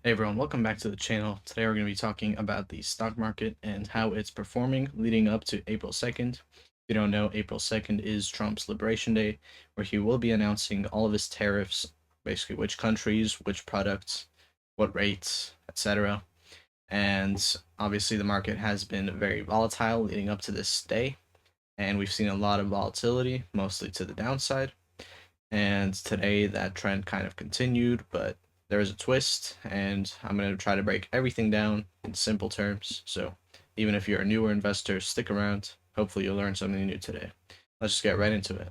Hey everyone, welcome back to the channel. Today we're going to be talking about the stock market and how it's performing leading up to April 2nd. If you don't know, April 2nd is Trump's Liberation Day, where he will be announcing all of his tariffs, basically which countries, which products, what rates, etc. And obviously the market has been very volatile leading up to this day, and we've seen a lot of volatility, mostly to the downside. And today that trend kind of continued, but there was a twist, and I'm going to try to break everything down in simple terms. So even if you're a newer investor, stick around. Hopefully you'll learn something new today. Let's just get right into it.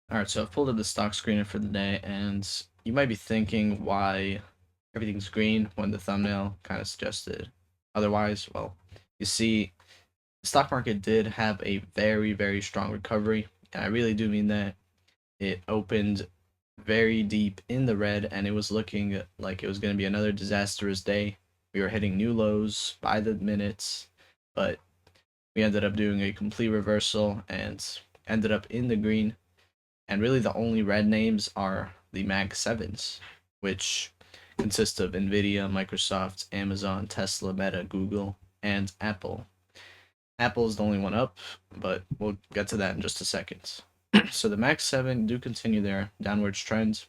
All right, so I've pulled up the stock screener for the day, and you might be thinking why everything's green when the thumbnail kind of suggested otherwise. Well, you see, the stock market did have a very, very strong recovery, and I really do mean that. It opened very deep in the red, and it was looking like it was going to be another disastrous day. We were hitting new lows by the minutes, but we ended up doing a complete reversal and ended up in the green. And really, the only red names are the Mag 7s, which consist of Nvidia, Microsoft, Amazon, Tesla, Meta, Google, and Apple. Apple is the only one up, but we'll get to that in just a second. So the Max 7 do continue their downwards trend.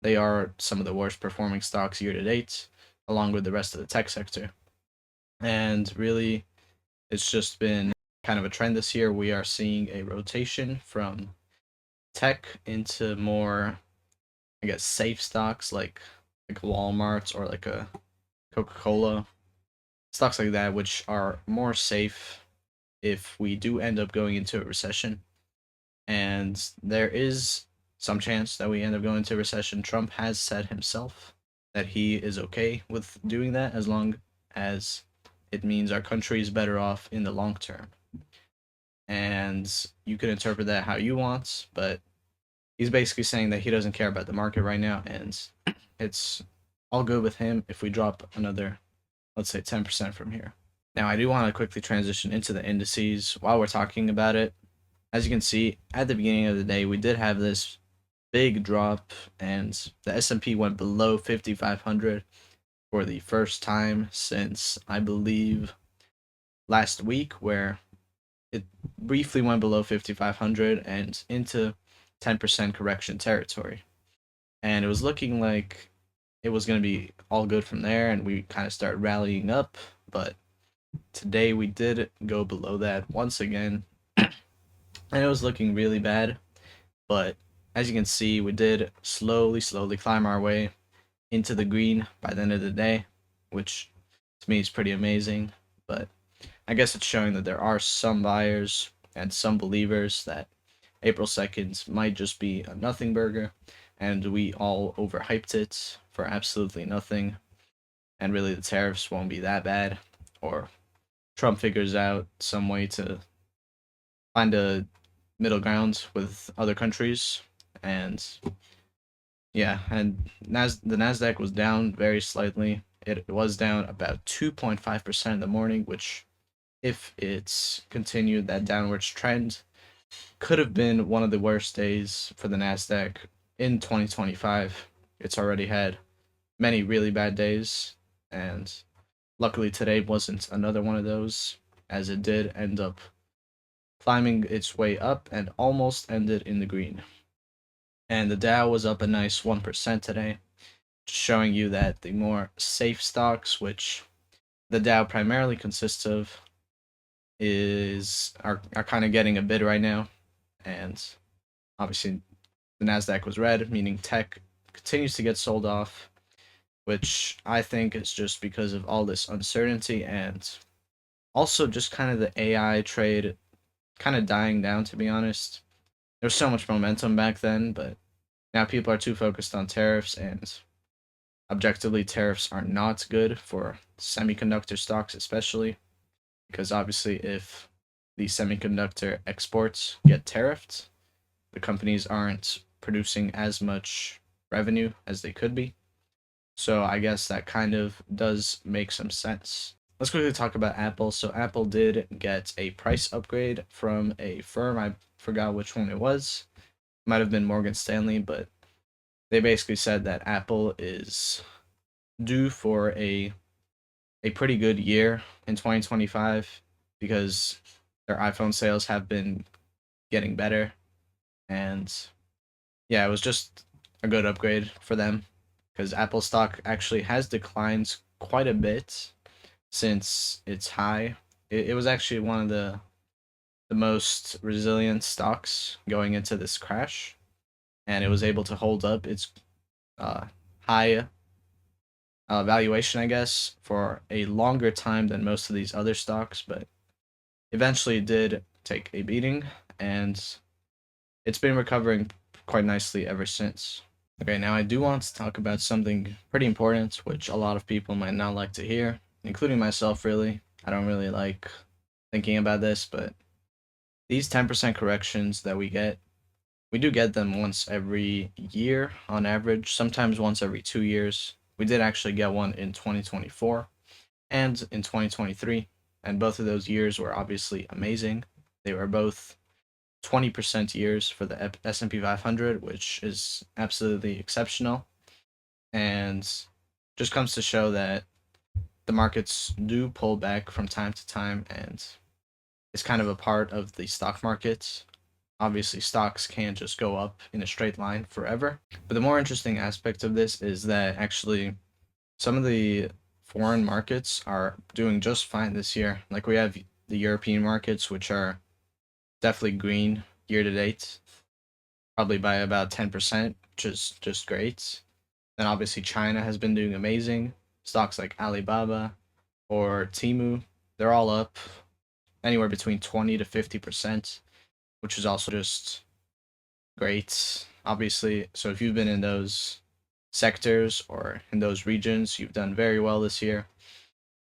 They are some of the worst performing stocks year to date, along with the rest of the tech sector. And really, it's just been kind of a trend this year. We are seeing a rotation from tech into more, I guess, safe stocks like Walmart or like a Coca-Cola, stocks like that, which are more safe if we do end up going into a recession. And there is some chance that we end up going into recession. Trump has said himself that he is okay with doing that as long as it means our country is better off in the long term. And you can interpret that how you want, but he's basically saying that he doesn't care about the market right now, and it's all good with him if we drop another, let's say, 10% from here. Now, I do want to quickly transition into the indices while we're talking about it. As you can see, at the beginning of the day, we did have this big drop, and the S&P went below 5,500 for the first time since, I believe, last week, where it briefly went below 5,500 and into 10% correction territory. And it was looking like it was going to be all good from there, and we kind of start rallying up, but today we did go below that once again, and it was looking really bad. But as you can see, we did slowly climb our way into the green by the end of the day, which to me is pretty amazing. But I guess it's showing that there are some buyers and some believers that April 2nd might just be a nothing burger, and we all overhyped it for absolutely nothing. And really, the tariffs won't be that bad, or Trump figures out some way to find a middle ground with other countries. And yeah, and the Nasdaq was down very slightly. It was down about 2.5% in the morning, which, if it's continued that downwards trend, could have been one of the worst days for the Nasdaq in 2025. It's already had many really bad days, and luckily today wasn't another one of those, as it did end up climbing its way up and almost ended in the green. And the Dow was up a nice 1% today, showing you that the more safe stocks, which the Dow primarily consists of, are kind of getting a bid right now. And obviously the Nasdaq was red, meaning tech continues to get sold off, which I think is just because of all this uncertainty, and also just kind of the AI trade kind of dying down, to be honest. There's so much momentum back then, but now people are too focused on tariffs, and objectively, tariffs are not good for semiconductor stocks, especially because obviously, if the semiconductor exports get tariffed, the companies aren't producing as much revenue as they could be. So I guess that kind of does make some sense. Let's quickly talk about Apple. So Apple did get a price upgrade from a firm. I forgot which one it was. Might have been Morgan Stanley, but they basically said that Apple is due for a pretty good year in 2025 because their iPhone sales have been getting better, and yeah, it was just a good upgrade for them because Apple stock actually has declined quite a bit since its high. It was actually one of the most resilient stocks going into this crash, and it was able to hold up its uh, high valuation, I guess, for a longer time than most of these other stocks, but eventually did take a beating, and it's been recovering quite nicely ever since. Okay, now I do want to talk about something pretty important, which a lot of people might not like to hear, including myself, really. I don't really like thinking about this, but these 10% corrections that we do get them once every year on average, sometimes once every 2 years. We did actually get one in 2024 and in 2023, and both of those years were obviously amazing. They were both 20% years for the S&P 500, which is absolutely exceptional, and just comes to show that the markets do pull back from time to time, and it's kind of a part of the stock market. Obviously, stocks can't just go up in a straight line forever. But the more interesting aspect of this is that actually some of the foreign markets are doing just fine this year. Like we have the European markets, which are definitely green year to date, probably by about 10%, which is just great. Then obviously China has been doing amazing. Stocks like Alibaba or Temu, they're all up anywhere between 20 to 50%, which is also just great. Obviously, so if you've been in those sectors or in those regions, you've done very well this year.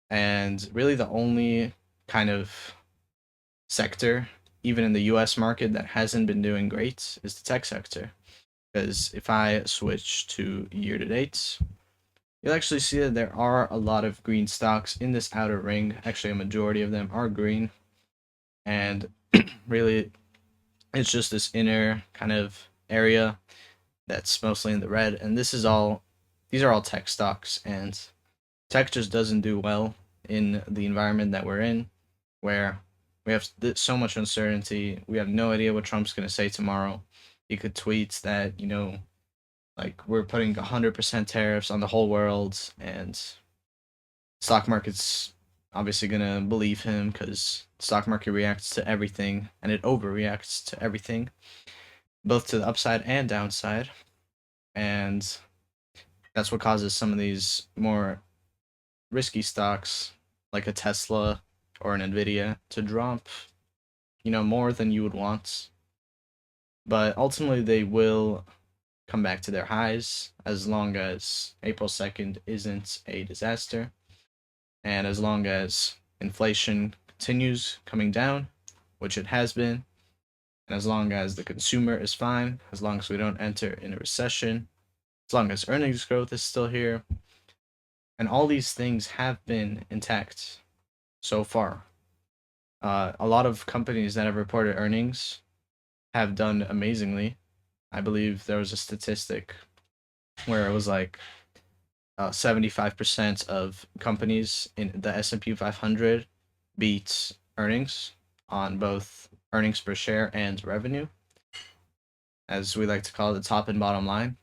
And really, the only kind of sector, even in the US market, that hasn't been doing great is the tech sector. Because if I switch to year to date, you'll actually see that there are a lot of green stocks in this outer ring. Actually, a majority of them are green. And really, it's just this inner kind of area that's mostly in the red. And these are all tech stocks. And tech just doesn't do well in the environment that we're in, where we have so much uncertainty. We have no idea what Trump's going to say tomorrow. He could tweet that, like we're putting 100% tariffs on the whole world, and stock market's obviously going to believe him because stock market reacts to everything and it overreacts to everything, both to the upside and downside. And that's what causes some of these more risky stocks like a Tesla or an Nvidia to drop, more than you would want. But ultimately, they will come back to their highs as long as April 2nd isn't a disaster, and as long as inflation continues coming down, which it has been, and as long as the consumer is fine, as long as we don't enter in a recession, as long as earnings growth is still here, and all these things have been intact so far. A lot of companies that have reported earnings have done amazingly. I believe there was a statistic where it was like 75% of companies in the S&P 500 beat earnings on both earnings per share and revenue, as we like to call it, the top and bottom line.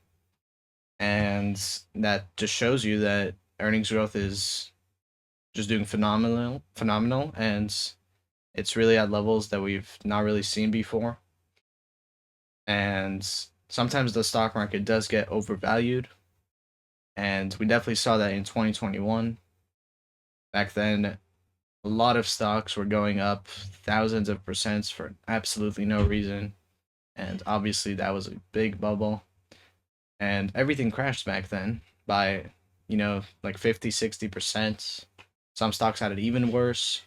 And that just shows you that earnings growth is just doing phenomenal, and it's really at levels that we've not really seen before. And sometimes the stock market does get overvalued, and we definitely saw that in 2021. Back then, a lot of stocks were going up thousands of percents for absolutely no reason, and obviously that was a big bubble, and everything crashed back then by, like 50-60%. Some stocks had it even worse,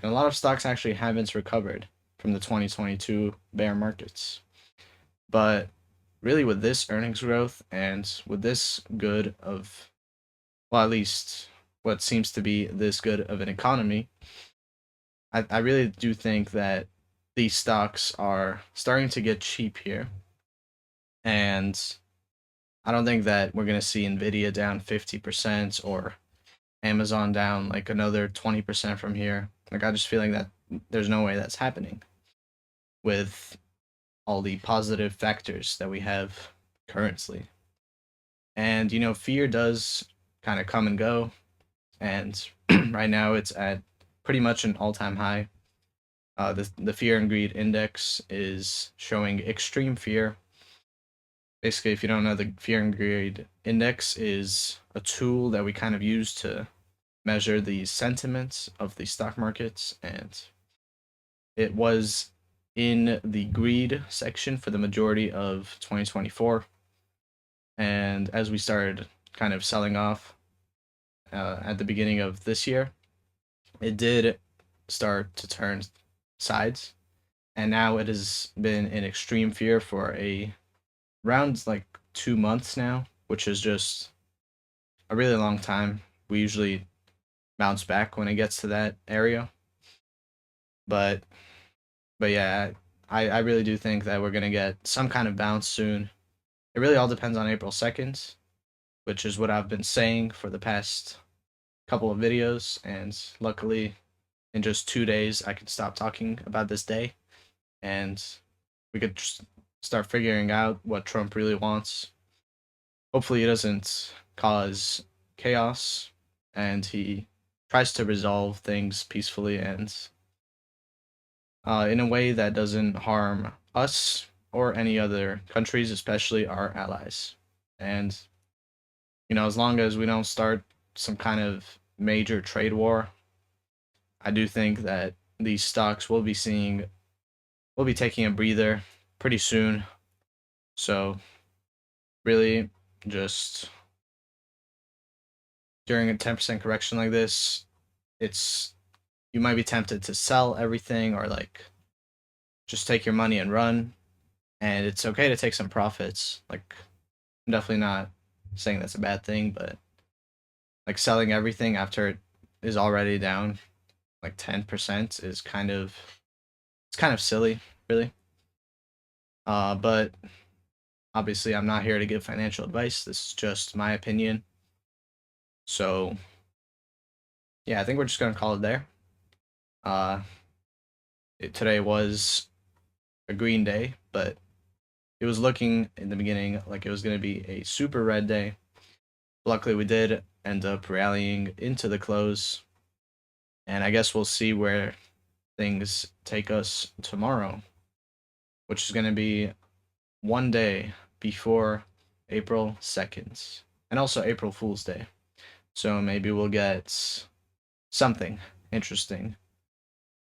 and a lot of stocks actually haven't recovered from the 2022 bear markets. But really, with this earnings growth and with this good of, well, at least what seems to be this good of an economy, I really do think that these stocks are starting to get cheap here. And I don't think that we're going to see Nvidia down 50% or Amazon down like another 20% from here. Like, I just feeling that there's no way that's happening with all the positive factors that we have currently. And, fear does kind of come and go. And right now it's at pretty much an all time high. The fear and greed index is showing extreme fear. Basically, if you don't know, the fear and greed index is a tool that we kind of use to measure the sentiments of the stock markets, and it was in the greed section for the majority of 2024. And as we started kind of selling off at the beginning of this year, it did start to turn sides, and now it has been in extreme fear for around like 2 months now, which is just a really long time. We usually bounce back when it gets to that area, but yeah, I really do think that we're gonna get some kind of bounce soon. It really all depends on April 2nd, which is what I've been saying for the past couple of videos, and luckily in just 2 days I can stop talking about this day, and we could just start figuring out what Trump really wants. Hopefully, it doesn't cause chaos, and he tries to resolve things peacefully and in a way that doesn't harm us or any other countries, especially our allies. And, as long as we don't start some kind of major trade war, I do think that these stocks will be taking a breather pretty soon. So, really, just during a 10% correction like this, it's you might be tempted to sell everything or like just take your money and run. And it's okay to take some profits. Like, I'm definitely not saying that's a bad thing, but like selling everything after it is already down like 10% is kind of silly, really. But obviously I'm not here to give financial advice. This is just my opinion. So yeah, I think we're just gonna call it there. Uh, Today was a green day, but it was looking in the beginning like it was gonna be a super red day. Luckily, we did end up rallying into the close, and I guess we'll see where things take us tomorrow, which is going to be one day before April 2nd, and also April Fool's Day. So maybe we'll get something interesting,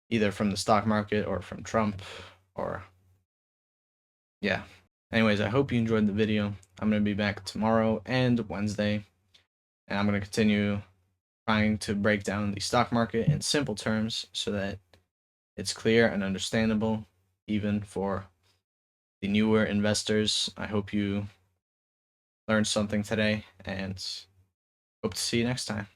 either from the stock market or from Trump, or yeah. Anyways, I hope you enjoyed the video. I'm going to be back tomorrow and Wednesday, and I'm going to continue trying to break down the stock market in simple terms so that it's clear and understandable, even for the newer investors. I hope you learned something today and hope to see you next time.